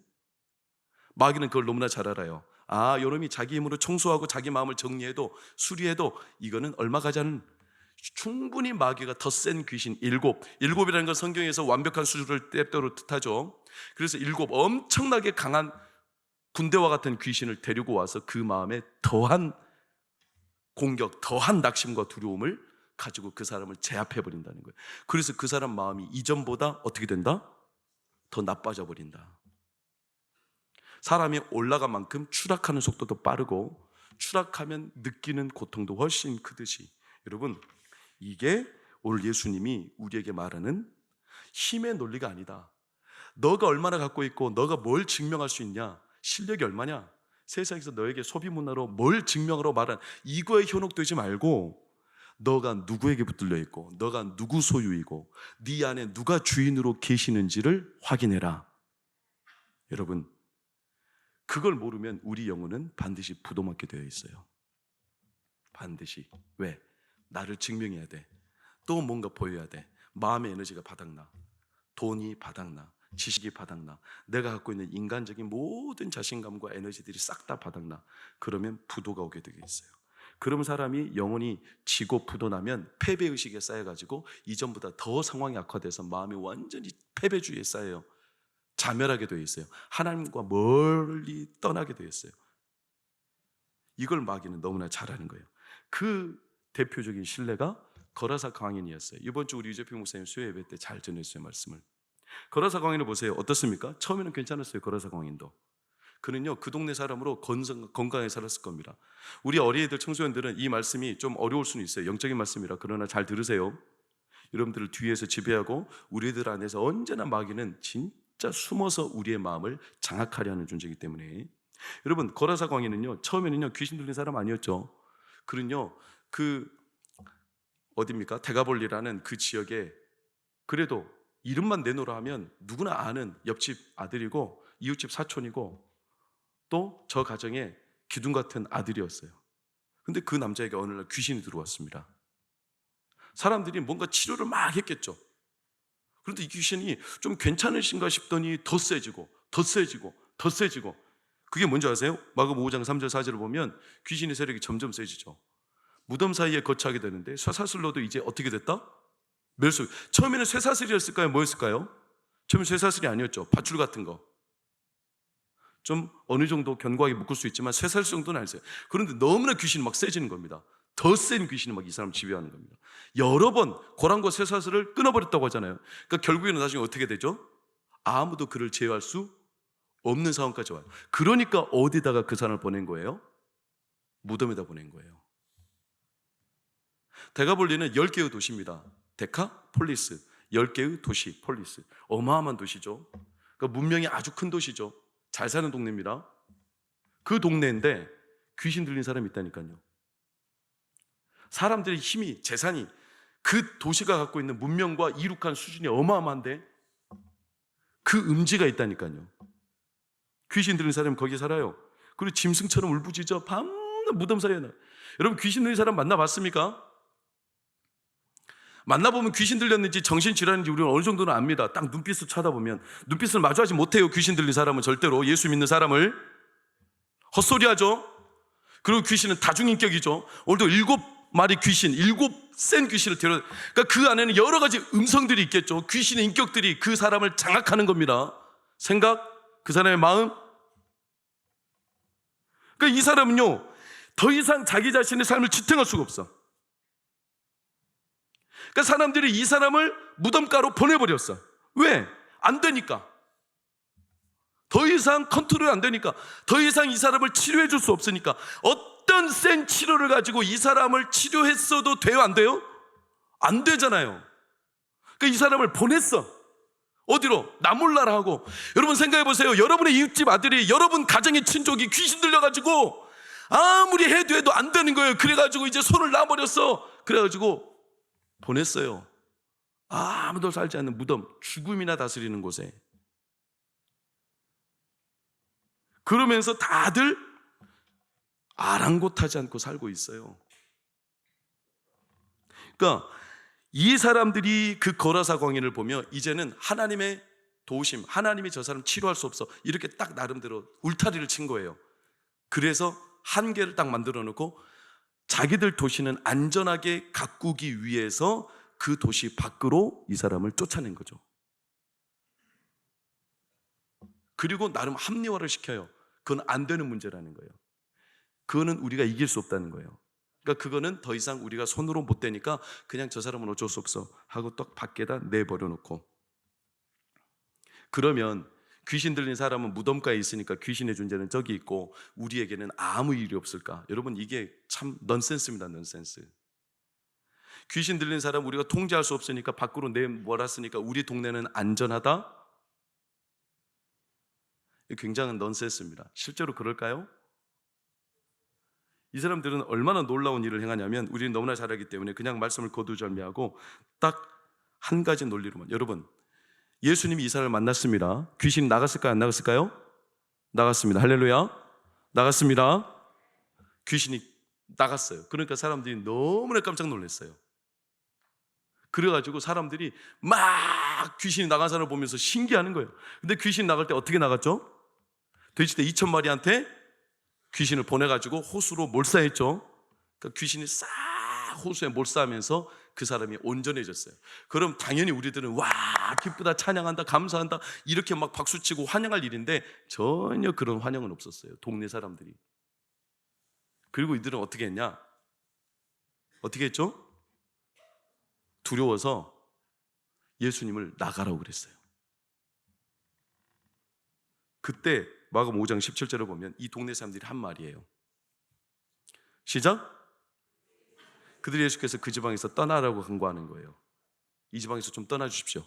A: 마귀는 그걸 너무나 잘 알아요. 요놈이 자기 힘으로 청소하고 자기 마음을 정리해도 수리해도 이거는 얼마 가지 않은, 충분히 마귀가 더 센 귀신 일곱이라는 건 성경에서 완벽한 수준을 때때로 뜻하죠. 그래서 7 엄청나게 강한 군대와 같은 귀신을 데리고 와서 그 마음에 더한 공격, 더한 낙심과 두려움을 가지고 그 사람을 제압해버린다는 거예요. 그래서 그 사람 마음이 이전보다 어떻게 된다? 더 나빠져 버린다. 사람이 올라간 만큼 추락하는 속도도 빠르고 추락하면 느끼는 고통도 훨씬 크듯이, 여러분, 이게 오늘 예수님이 우리에게 말하는 힘의 논리가 아니다. 너가 얼마나 갖고 있고 너가 뭘 증명할 수 있냐, 실력이 얼마냐, 세상에서 너에게 소비 문화로 뭘 증명하러 말한 이거에 현혹되지 말고 너가 누구에게 붙들려 있고 너가 누구 소유이고 네 안에 누가 주인으로 계시는지를 확인해라. 여러분, 그걸 모르면 우리 영혼은 반드시 부도맞게 되어 있어요. 반드시. 왜? 나를 증명해야 돼. 또 뭔가 보여야 돼. 마음의 에너지가 바닥나, 돈이 바닥나, 지식이 바닥나, 내가 갖고 있는 인간적인 모든 자신감과 에너지들이 싹 다 바닥나. 그러면 부도가 오게 되게 있어요. 그러면 사람이 영혼이 지고 부도나면 패배의식에 쌓여가지고 이전보다 더 상황이 악화돼서 마음이 완전히 패배주의에 쌓여요. 자멸하게 되어 있어요. 하나님과 멀리 떠나게 되어 있어요. 이걸 마귀는 너무나 잘하는 거예요. 그 대표적인 신뢰가 거라사 광인이었어요. 이번 주 우리 유재필 목사님 수요 예배 때 잘 전했어요, 말씀을. 거라사 광인을 보세요. 어떻습니까? 처음에는 괜찮았어요, 거라사 광인도. 그는요, 그 동네 사람으로 건강하게 살았을 겁니다. 우리 어린이들, 청소년들은 이 말씀이 좀 어려울 수는 있어요. 영적인 말씀이라. 그러나 잘 들으세요. 여러분들을 뒤에서 지배하고 우리들 안에서 언제나 마귀는 진짜 숨어서 우리의 마음을 장악하려 하는 존재이기 때문에. 여러분, 거라사 광인은요, 처음에는요, 귀신 들린 사람 아니었죠. 그는요, 어디입니까? 대가볼리라는 그 지역에 그래도 이름만 내놓으라 하면 누구나 아는 옆집 아들이고 이웃집 사촌이고 또 저 가정에 기둥 같은 아들이었어요. 근데 그 남자에게 어느 날 귀신이 들어왔습니다. 사람들이 뭔가 치료를 막 했겠죠. 그런데 이 귀신이 좀 괜찮으신가 싶더니 더 세지고 더 세지고 더 세지고. 그게 뭔지 아세요? 마가복음 5장 3절 4절을 보면 귀신의 세력이 점점 세지죠. 무덤 사이에 거처하게 되는데 쇠사슬로도 이제 어떻게 됐다? 멸수. 처음에는 쇠사슬이었을까요? 뭐였을까요? 처음엔 쇠사슬이 아니었죠. 밧줄 같은 거. 좀 어느 정도 견고하게 묶을 수 있지만 쇠사슬 정도는 아니었어요. 그런데 너무나 귀신이 막 세지는 겁니다. 더 센 귀신이 막 이 사람을 지배하는 겁니다. 여러 번 고랑과 쇠사슬을 끊어버렸다고 하잖아요. 그러니까 결국에는 나중에 어떻게 되죠? 아무도 그를 제어할 수 없는 상황까지 와요. 그러니까 어디다가 그 사람을 보낸 거예요? 무덤에다 보낸 거예요. 데가볼리는 10개의 도시입니다. 데카폴리스, 10개의 도시, 폴리스. 어마어마한 도시죠. 그러니까 문명이 아주 큰 도시죠. 잘 사는 동네입니다. 그 동네인데 귀신 들린 사람이 있다니까요. 사람들의 힘이, 재산이 그 도시가 갖고 있는 문명과 이룩한 수준이 어마어마한데 그 음지가 있다니까요. 귀신 들린 사람이 거기에 살아요. 그리고 짐승처럼 울부짖어 밤낮 무덤 사이에 나. 여러분, 귀신 들린 사람 만나봤습니까? 만나보면 귀신 들렸는지 정신질환인지 우리는 어느 정도는 압니다. 딱 눈빛을 쳐다보면. 눈빛을 마주하지 못해요. 귀신 들린 사람은 절대로. 예수 믿는 사람을 헛소리하죠. 그리고 귀신은 다중인격이죠. 오늘도 7마리 귀신, 7센 귀신을 데려. 그러니까 그 안에는 여러 가지 음성들이 있겠죠. 귀신의 인격들이 그 사람을 장악하는 겁니다. 생각, 그 사람의 마음. 그러니까 이 사람은요, 더 이상 자기 자신의 삶을 지탱할 수가 없어. 그러니까 사람들이 이 사람을 무덤가로 보내버렸어. 왜? 안 되니까. 더 이상 컨트롤이 안 되니까. 더 이상 이 사람을 치료해 줄 수 없으니까. 어떤 센 치료를 가지고 이 사람을 치료했어도 돼요? 안 돼요? 안 되잖아요. 그러니까 이 사람을 보냈어. 어디로? 나몰라라 하고. 여러분 생각해 보세요. 여러분의 이웃집 아들이, 여러분 가정의 친족이 귀신 들려가지고 아무리 해도 안 되는 거예요. 그래가지고 이제 손을 놔버렸어. 그래가지고 보냈어요. 아무도 살지 않는 무덤, 죽음이나 다스리는 곳에. 그러면서 다들 아랑곳하지 않고 살고 있어요. 그러니까 이 사람들이 그 거라사 광인을 보며 이제는 하나님의 도우심, 하나님이 저 사람 치료할 수 없어, 이렇게 딱 나름대로 울타리를 친 거예요. 그래서 한계를 딱 만들어 놓고 자기들 도시는 안전하게 가꾸기 위해서 그 도시 밖으로 이 사람을 쫓아낸 거죠. 그리고 나름 합리화를 시켜요. 그건 안 되는 문제라는 거예요. 그거는 우리가 이길 수 없다는 거예요. 그러니까 그거는 더 이상 우리가 손으로 못 대니까 그냥 저 사람은 어쩔 수 없어 하고 딱 밖에다 내버려 놓고. 그러면 귀신 들린 사람은 무덤가에 있으니까 귀신의 존재는 저기 있고 우리에게는 아무 일이 없을까? 여러분, 이게 참 넌센스입니다. 넌센스. 귀신 들린 사람 우리가 통제할 수 없으니까 밖으로 내몰았으니까 우리 동네는 안전하다? 굉장한 넌센스입니다. 실제로 그럴까요? 이 사람들은 얼마나 놀라운 일을 행하냐면 우리는 너무나 잘 알기 때문에 그냥 말씀을 거두절미하고 딱 한 가지 논리로만. 여러분, 예수님이 이 사람을 만났습니다. 귀신이 나갔을까요? 안 나갔을까요? 나갔습니다. 할렐루야. 나갔습니다. 귀신이 나갔어요. 그러니까 사람들이 너무나 깜짝 놀랐어요. 그래가지고 사람들이 막 귀신이 나간 사람을 보면서 신기하는 거예요. 근데 귀신 나갈 때 어떻게 나갔죠? 돼지떼 2,000마리한테 귀신을 보내가지고 호수로 몰사했죠. 그러니까 귀신이 싹 호수에 몰사하면서 그 사람이 온전해졌어요. 그럼 당연히 우리들은 와 기쁘다, 찬양한다, 감사한다 이렇게 막 박수치고 환영할 일인데 전혀 그런 환영은 없었어요. 동네 사람들이. 그리고 이들은 어떻게 했냐? 어떻게 했죠? 두려워서 예수님을 나가라고 그랬어요. 그때 마가복음 5장 17절을 보면 이 동네 사람들이 한 말이에요. 시작. 그들이 예수께서 그 지방에서 떠나라고 권고하는 거예요. 이 지방에서 좀 떠나 주십시오.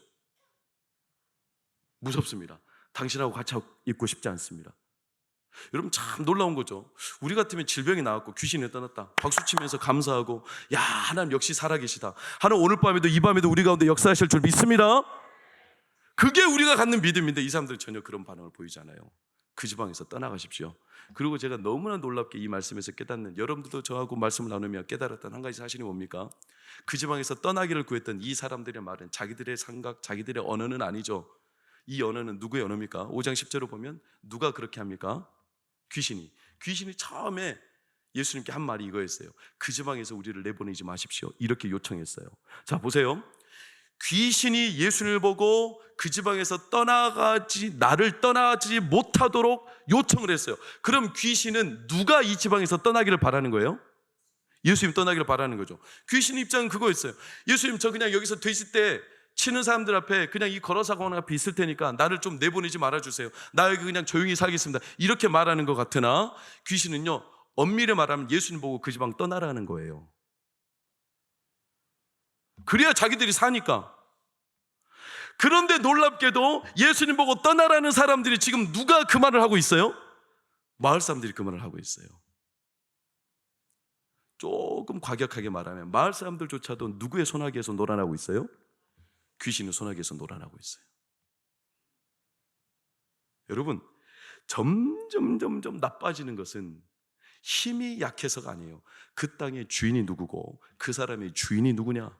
A: 무섭습니다. 당신하고 같이 있고 싶지 않습니다. 여러분 참 놀라운 거죠. 우리 같으면 질병이 나왔고 귀신이 떠났다 박수치면서 감사하고 야 하나님 역시 살아계시다. 하나님 오늘 밤에도 이 밤에도 우리 가운데 역사하실 줄 믿습니다. 그게 우리가 갖는 믿음인데 이 사람들은 전혀 그런 반응을 보이지 않아요. 그 지방에서 떠나가십시오. 그리고 제가 너무나 놀랍게 이 말씀에서 깨닫는, 여러분들도 저하고 말씀을 나누며 깨달았던 한 가지 사실이 뭡니까? 그 지방에서 떠나기를 구했던 이 사람들의 말은 자기들의 생각, 자기들의 언어는 아니죠. 이 언어는 누구의 언어입니까? 5장 10절을 보면 누가 그렇게 합니까? 귀신이 처음에 예수님께 한 말이 이거였어요. 그 지방에서 우리를 내보내지 마십시오. 이렇게 요청했어요. 자 보세요. 귀신이 예수님을 보고 그 지방에서 나를 떠나지 못하도록 요청을 했어요. 그럼 귀신은 누가 이 지방에서 떠나기를 바라는 거예요? 예수님 떠나기를 바라는 거죠. 귀신 입장은 그거였어요. 예수님 저 그냥 여기서 돼지떼 치는 사람들 앞에 그냥 이 걸어사거나 앞에 있을 테니까 나를 좀 내보내지 말아주세요. 나 여기 그냥 조용히 살겠습니다. 이렇게 말하는 것 같으나 귀신은요 엄밀히 말하면 예수님 보고 그 지방 떠나라는 거예요. 그래야 자기들이 사니까. 그런데 놀랍게도 예수님 보고 떠나라는 사람들이 지금 누가 그 말을 하고 있어요? 마을 사람들이 그 말을 하고 있어요. 조금 과격하게 말하면 마을 사람들조차도 누구의 소나기에서 놀아나고 있어요? 귀신의 소나기에서 놀아나고 있어요. 여러분 점점 나빠지는 것은 힘이 약해서가 아니에요. 그 땅의 주인이 누구고 그 사람의 주인이 누구냐.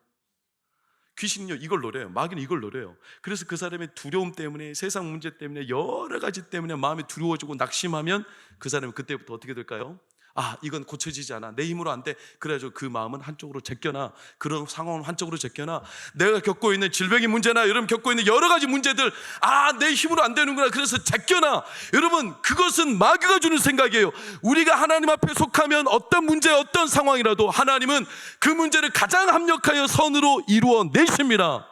A: 귀신은요 이걸 노려요. 마귀는 이걸 노려요. 그래서 그 사람의 두려움 때문에, 세상 문제 때문에, 여러 가지 때문에 마음이 두려워지고 낙심하면 그 사람은 그때부터 어떻게 될까요? 아 이건 고쳐지지 않아, 내 힘으로 안 돼. 그래가지고 그 마음은 한쪽으로 제껴놔. 그런 상황은 한쪽으로 제껴놔. 내가 겪고 있는 질병의 문제나 여러분 겪고 있는 여러 가지 문제들, 아 내 힘으로 안 되는구나, 그래서 제껴놔. 여러분 그것은 마귀가 주는 생각이에요. 우리가 하나님 앞에 속하면 어떤 문제, 어떤 상황이라도 하나님은 그 문제를 가장 합력하여 선으로 이루어 내십니다.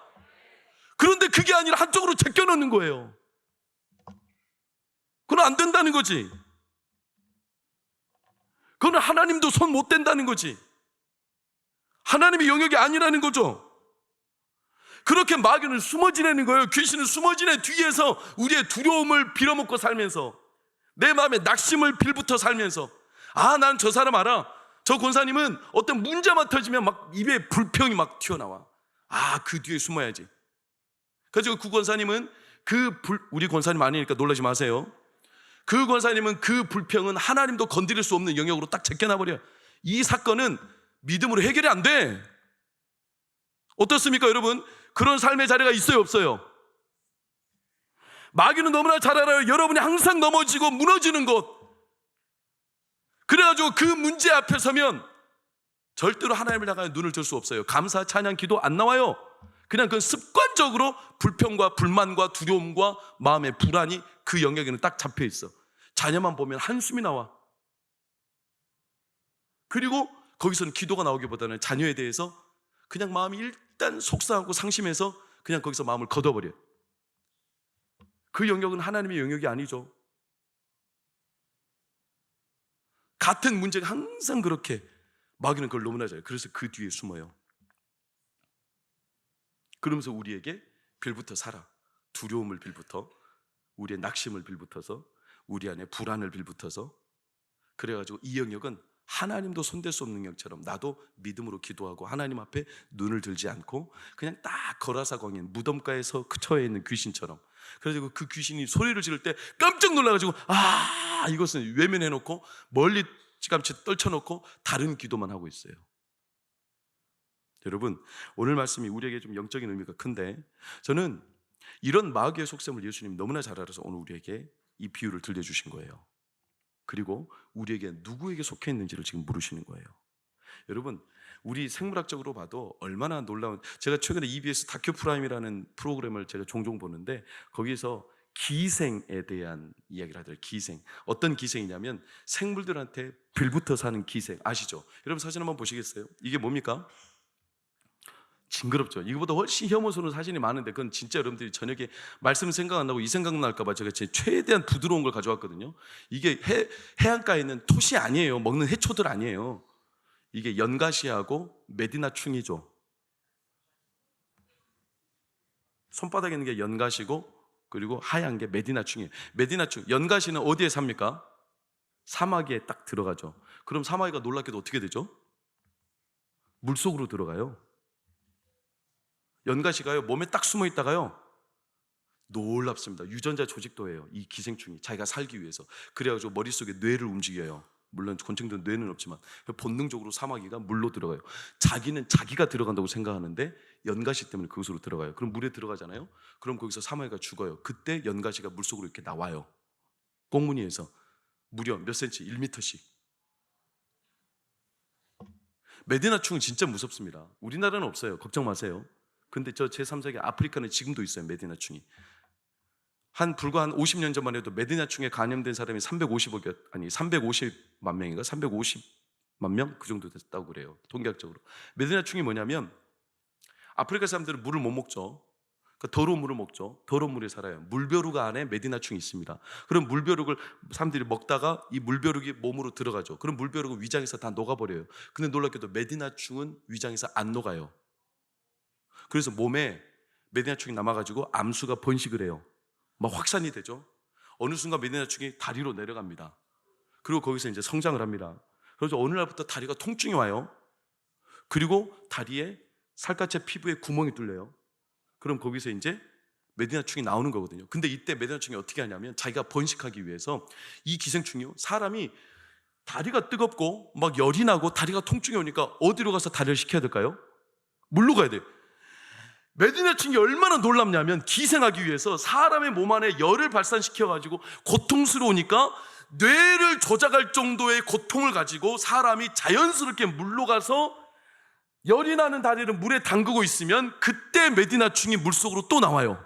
A: 그런데 그게 아니라 한쪽으로 제껴놓는 거예요. 그건 안 된다는 거지. 그건 하나님도 손 못 댄다는 거지. 하나님의 영역이 아니라는 거죠. 그렇게 마귀는 숨어 지내는 거예요. 귀신은 숨어 지내 뒤에서 우리의 두려움을 빌어먹고 살면서, 내 마음에 낙심을 빌부터 살면서, 아 난 저 사람 알아, 저 권사님은 어떤 문제만 터지면 막 입에 불평이 막 튀어나와. 아 그 뒤에 숨어야지. 그래서 그 권사님은 우리 권사님 아니니까 놀라지 마세요. 그 권사님은 그 불평은 하나님도 건드릴 수 없는 영역으로 딱 제껴놔버려요. 이 사건은 믿음으로 해결이 안 돼. 어떻습니까 여러분? 그런 삶의 자리가 있어요 없어요? 마귀는 너무나 잘 알아요. 여러분이 항상 넘어지고 무너지는 것. 그래가지고 그 문제 앞에 서면 절대로 하나님을 향하여 눈을 들 수 없어요. 감사, 찬양, 기도 안 나와요. 그냥 그건 습관적으로 불평과 불만과 두려움과 마음의 불안이 그 영역에는 딱 잡혀 있어. 자녀만 보면 한숨이 나와. 그리고 거기서는 기도가 나오기보다는 자녀에 대해서 그냥 마음이 일단 속상하고 상심해서 그냥 거기서 마음을 걷어버려요. 그 영역은 하나님의 영역이 아니죠. 같은 문제가 항상 그렇게 마귀는 그걸 너무나 잘해요. 그래서 그 뒤에 숨어요. 그러면서 우리에게 빌부터 살아. 두려움을 빌부터, 우리의 낙심을 빌붙어서, 우리 안에 불안을 빌붙어서. 그래가지고 이 영역은 하나님도 손댈 수 없는 영역처럼 나도 믿음으로 기도하고 하나님 앞에 눈을 들지 않고 그냥 딱 거라사광인 무덤가에서 처해 있는 귀신처럼. 그래가지고 그 귀신이 소리를 지를 때 깜짝 놀라가지고 아 이것은 외면해놓고 멀리 멀찌감치 떨쳐놓고 다른 기도만 하고 있어요. 여러분, 오늘 말씀이 우리에게 좀 영적인 의미가 큰데, 저는 이런 마귀의 속셈을 예수님이 너무나 잘 알아서 오늘 우리에게 이 비유를 들려주신 거예요. 그리고 우리에게 누구에게 속해 있는지를 지금 물으시는 거예요. 여러분, 우리 생물학적으로 봐도 얼마나 놀라운, 제가 최근에 EBS 다큐 프라임이라는 프로그램을 제가 종종 보는데, 거기에서 기생에 대한 이야기를 하더라고요. 기생. 어떤 기생이냐면 생물들한테 빌붙어 사는 기생 아시죠? 여러분 사진 한번 보시겠어요? 이게 뭡니까? 징그럽죠. 이거보다 훨씬 혐오스러운 사진이 많은데, 그건 진짜 여러분들이 저녁에 말씀 생각 안 나고 이 생각 날까 봐 제가 제 최대한 부드러운 걸 가져왔거든요. 이게 해안가에 있는 토시 아니에요. 먹는 해초들 아니에요. 이게 연가시하고 메디나충이죠. 손바닥에 있는 게 연가시고, 그리고 하얀 게 메디나충이에요. 메디나충, 연가시는 어디에 삽니까? 사마귀에 딱 들어가죠. 그럼 사마귀가 놀랍게도 어떻게 되죠? 물속으로 들어가요. 연가시가요, 몸에 딱 숨어 있다가요, 놀랍습니다. 유전자 조직도예요. 이 기생충이 자기가 살기 위해서. 그래가지고 머릿속에 뇌를 움직여요. 물론 곤충들은 뇌는 없지만 본능적으로 사마귀가 물로 들어가요. 자기는 자기가 들어간다고 생각하는데 연가시 때문에 그곳으로 들어가요. 그럼 물에 들어가잖아요. 그럼 거기서 사마귀가 죽어요. 그때 연가시가 물속으로 이렇게 나와요. 꽁무니에서 무려 몇 센치? 1m씩. 메디나충은 진짜 무섭습니다. 우리나라는 없어요. 걱정 마세요. 근데 저 제3세계 아프리카는 지금도 있어요. 메디나충이. 불과 한 50년 전만 해도 메디나충에 감염된 사람이 350만 명인가? 350만 명? 그 정도 됐다고 그래요. 통계학적으로. 메디나충이 뭐냐면, 아프리카 사람들은 물을 못 먹죠. 그러니까 더러운 물을 먹죠. 더러운 물에 살아요. 물벼룩 안에 메디나충이 있습니다. 그럼 물벼룩을 사람들이 먹다가 이 물벼룩이 몸으로 들어가죠. 그럼 물벼룩은 위장에서 다 녹아버려요. 근데 놀랍게도 메디나충은 위장에서 안 녹아요. 그래서 몸에 메디나충이 남아가지고 암수가 번식을 해요. 막 확산이 되죠. 어느 순간 메디나충이 다리로 내려갑니다. 그리고 거기서 이제 성장을 합니다. 그래서 어느 날부터 다리가 통증이 와요. 그리고 다리에 살갗의 피부에 구멍이 뚫려요. 그럼 거기서 이제 메디나충이 나오는 거거든요. 근데 이때 메디나충이 어떻게 하냐면, 자기가 번식하기 위해서 이 기생충이요, 사람이 다리가 뜨겁고 막 열이 나고 다리가 통증이 오니까 어디로 가서 다리를 식혀야 될까요? 물로 가야 돼요. 메디나충이 얼마나 놀랍냐면, 기생하기 위해서 사람의 몸 안에 열을 발산시켜가지고 고통스러우니까 뇌를 조작할 정도의 고통을 가지고 사람이 자연스럽게 물로 가서 열이 나는 다리를 물에 담그고 있으면 그때 메디나충이 물속으로 또 나와요.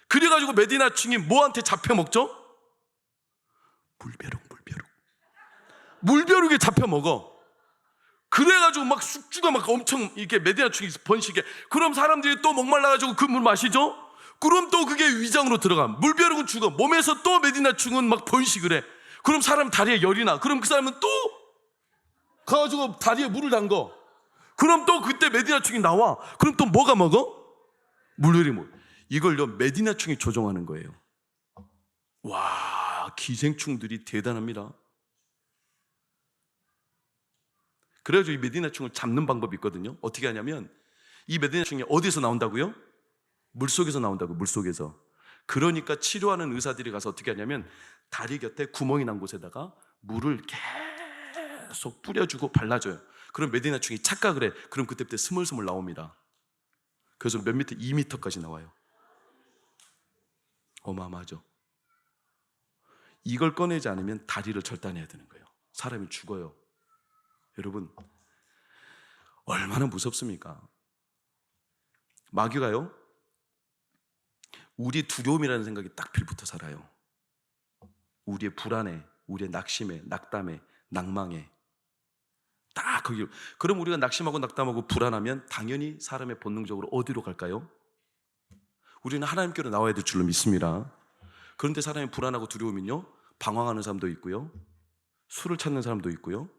A: 그래가지고 메디나충이 뭐한테 잡혀 먹죠? 물벼룩에 잡혀 먹어. 그래가지고 막 숙주가 막 엄청 이렇게 메디나충이 번식해. 그럼 사람들이 또 목말라가지고 그 물 마시죠? 그럼 또 그게 위장으로 들어가. 물벼룩은 죽어. 몸에서 또 메디나충은 막 번식을 해. 그럼 사람 다리에 열이 나. 그럼 그 사람은 또 가가지고 다리에 물을 담궈. 그럼 또 그때 메디나충이 나와. 그럼 또 뭐가 먹어? 물열이 먹어. 이걸요 메디나충이 조종하는 거예요. 와, 기생충들이 대단합니다. 그래가지고 이 메디나충을 잡는 방법이 있거든요. 어떻게 하냐면, 이 메디나충이 어디서 나온다고요? 물속에서 나온다고요. 물속에서. 그러니까 치료하는 의사들이 가서 어떻게 하냐면, 다리 곁에 구멍이 난 곳에다가 물을 계속 뿌려주고 발라줘요. 그럼 메디나충이 착각을 해. 그럼 그때부터 스물스물 나옵니다. 그래서 몇 미터? 2m까지 나와요. 어마어마하죠. 이걸 꺼내지 않으면 다리를 절단해야 되는 거예요. 사람이 죽어요. 여러분, 얼마나 무섭습니까? 마귀가요, 우리 두려움이라는 생각이 딱 빌붙어 살아요. 우리의 불안에, 우리의 낙심에, 낙담에, 낭망에 딱 거기. 그럼 우리가 낙심하고 낙담하고 불안하면 당연히 사람의 본능적으로 어디로 갈까요? 우리는 하나님께로 나와야 될 줄로 믿습니다. 그런데 사람이 불안하고 두려우면요, 방황하는 사람도 있고요, 술을 찾는 사람도 있고요,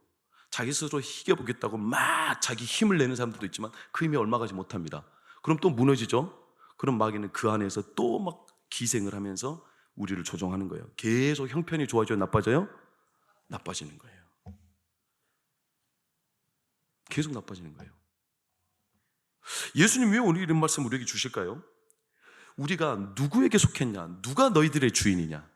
A: 자기 스스로 이겨보겠다고 막 자기 힘을 내는 사람들도 있지만 그 힘이 얼마 가지 못합니다. 그럼 또 무너지죠. 그럼 마귀는 그 안에서 또 막 기생을 하면서 우리를 조종하는 거예요. 계속 형편이 좋아져요? 나빠져요? 나빠지는 거예요. 계속 나빠지는 거예요. 예수님 왜 오늘 이런 말씀 우리에게 주실까요? 우리가 누구에게 속했냐? 누가 너희들의 주인이냐?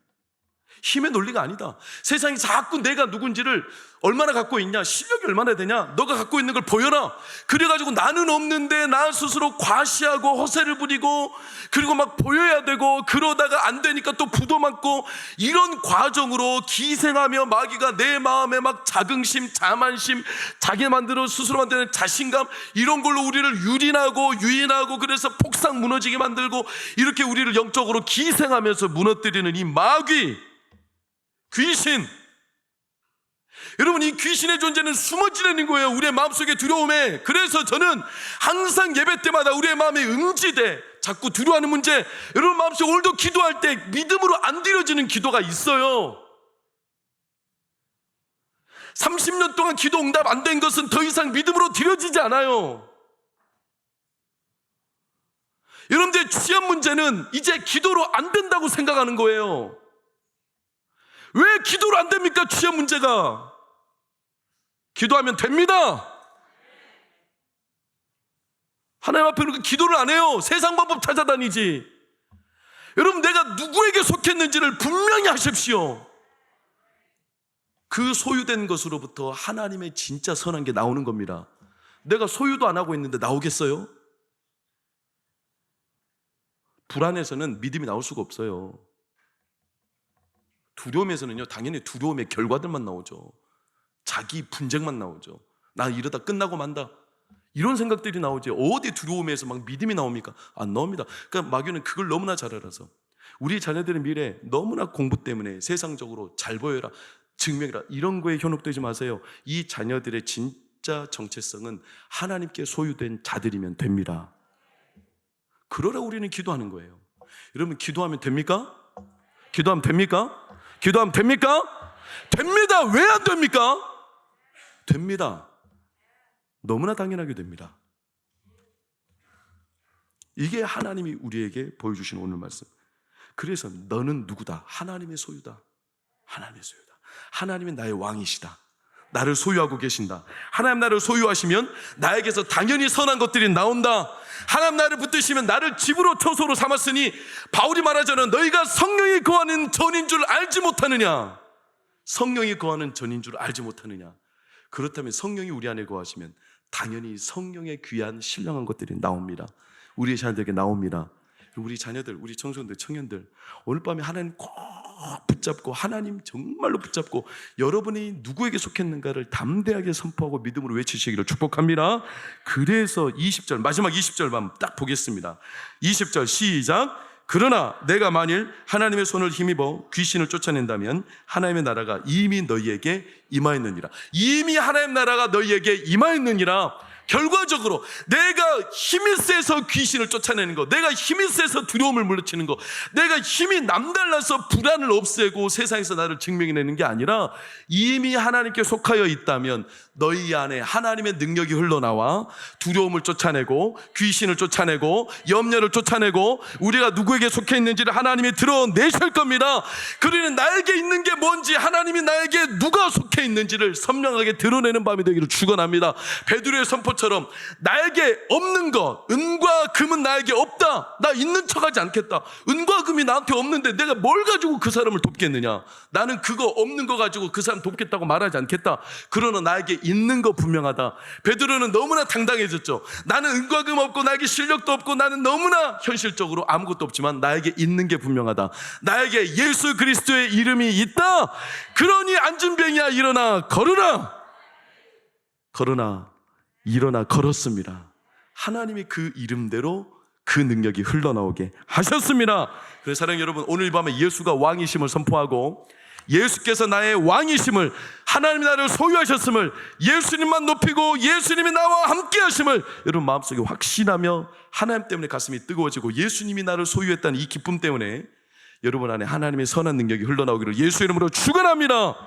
A: 힘의 논리가 아니다. 세상이 자꾸 내가 누군지를 얼마나 갖고 있냐, 실력이 얼마나 되냐, 너가 갖고 있는 걸 보여라. 그래가지고 나는 없는데 나 스스로 과시하고 허세를 부리고, 그리고 막 보여야 되고, 그러다가 안 되니까 또 부도 맞고, 이런 과정으로 기생하며 마귀가 내 마음에 막 자긍심, 자만심, 자기 만들어 스스로 만드는 자신감, 이런 걸로 우리를 유인하고 그래서 폭삭 무너지게 만들고, 이렇게 우리를 영적으로 기생하면서 무너뜨리는 이 마귀, 귀신. 여러분, 이 귀신의 존재는 숨어 지내는 거예요, 우리의 마음속의 두려움에. 그래서 저는 항상 예배 때마다 우리의 마음에 음지돼 자꾸 두려워하는 문제, 여러분 마음속에 오늘도 기도할 때 믿음으로 안 드려지는 기도가 있어요. 30년 동안 기도 응답 안 된 것은 더 이상 믿음으로 드려지지 않아요. 여러분들의 취업 문제는 이제 기도로 안 된다고 생각하는 거예요. 왜 기도로 안 됩니까? 취업 문제가. 기도하면 됩니다. 하나님 앞에 그렇게 기도를 안 해요. 세상 방법 찾아다니지. 여러분, 내가 누구에게 속했는지를 분명히 하십시오. 그 소유된 것으로부터 하나님의 진짜 선한 게 나오는 겁니다. 내가 소유도 안 하고 있는데 나오겠어요? 불안해서는 믿음이 나올 수가 없어요. 두려움에서는요, 당연히 두려움의 결과들만 나오죠. 자기 분쟁만 나오죠. 나 이러다 끝나고 만다, 이런 생각들이 나오지. 어디 두려움에서 막 믿음이 나옵니까? 안 나옵니다. 그러니까 마귀는 그걸 너무나 잘 알아서 우리 자녀들의 미래 너무나 공부 때문에 세상적으로 잘 보여라, 증명이라, 이런 거에 현혹되지 마세요. 이 자녀들의 진짜 정체성은 하나님께 소유된 자들이면 됩니다. 그러라 우리는 기도하는 거예요. 여러분, 기도하면 됩니까? 기도하면 됩니까? 기도하면 됩니까? 됩니다. 왜 안 됩니까? 됩니다. 너무나 당연하게 됩니다. 이게 하나님이 우리에게 보여주신 오늘 말씀. 그래서 너는 누구다? 하나님의 소유다. 하나님의 소유다. 하나님이 나의 왕이시다. 나를 소유하고 계신다. 하나님 나를 소유하시면 나에게서 당연히 선한 것들이 나온다. 하나님 나를 붙드시면 나를 집으로 처소로 삼았으니, 바울이 말하자면 너희가 성령이 거하는 전인 줄 알지 못하느냐. 성령이 거하는 전인 줄 알지 못하느냐. 그렇다면 성령이 우리 안에 거하시면 당연히 성령의 귀한 신령한 것들이 나옵니다. 우리 자녀들에게 나옵니다. 우리 자녀들, 우리 청소년들, 청년들, 오늘 밤에 하나님 꼭 붙잡고, 하나님 정말로 붙잡고 여러분이 누구에게 속했는가를 담대하게 선포하고 믿음으로 외치시기를 축복합니다. 그래서 20절, 마지막 20절만 딱 보겠습니다. 20절 시작. 그러나 내가 만일 하나님의 손을 힘입어 귀신을 쫓아낸다면 하나님의 나라가 이미 너희에게 임하였느니라. 이미 하나님 나라가 너희에게 임하였느니라. 결과적으로 내가 힘이 세서 귀신을 쫓아내는 거, 내가 힘이 세서 두려움을 물리치는 거, 내가 힘이 남달라서 불안을 없애고 세상에서 나를 증명해내는 게 아니라, 이미 하나님께 속하여 있다면 너희 안에 하나님의 능력이 흘러나와 두려움을 쫓아내고 귀신을 쫓아내고 염려를 쫓아내고 우리가 누구에게 속해 있는지를 하나님이 드러내실 겁니다. 그러니 나에게 있는 게 뭔지, 하나님이 나에게 누가 속해 있는지를 선명하게 드러내는 밤이 되기를 축원합니다. 베드로의 선포처럼 나에게 없는 것, 은과 금은 나에게 없다, 나 있는 척하지 않겠다. 은과 금이 나한테 없는데 내가 뭘 가지고 그 사람을 돕겠느냐. 나는 그거 없는 거 가지고 그 사람 돕겠다고 말하지 않겠다. 그러나 나에게 있는 거 분명하다. 베드로는 너무나 당당해졌죠. 나는 은과 금 없고 나에게 실력도 없고 나는 너무나 현실적으로 아무것도 없지만 나에게 있는 게 분명하다. 나에게 예수 그리스도의 이름이 있다. 그러니 안진병이야 일어나 걸으라. 걸으나 일어나 걸었습니다. 하나님이 그 이름대로 그 능력이 흘러나오게 하셨습니다. 그래서 사랑하는 여러분, 오늘 밤에 예수가 왕이심을 선포하고 예수께서 나의 왕이심을, 하나님이 나를 소유하셨음을, 예수님만 높이고 예수님이 나와 함께 하심을 여러분 마음속에 확신하며 하나님 때문에 가슴이 뜨거워지고 예수님이 나를 소유했다는 이 기쁨 때문에 여러분 안에 하나님의 선한 능력이 흘러나오기를 예수 이름으로 축원합니다.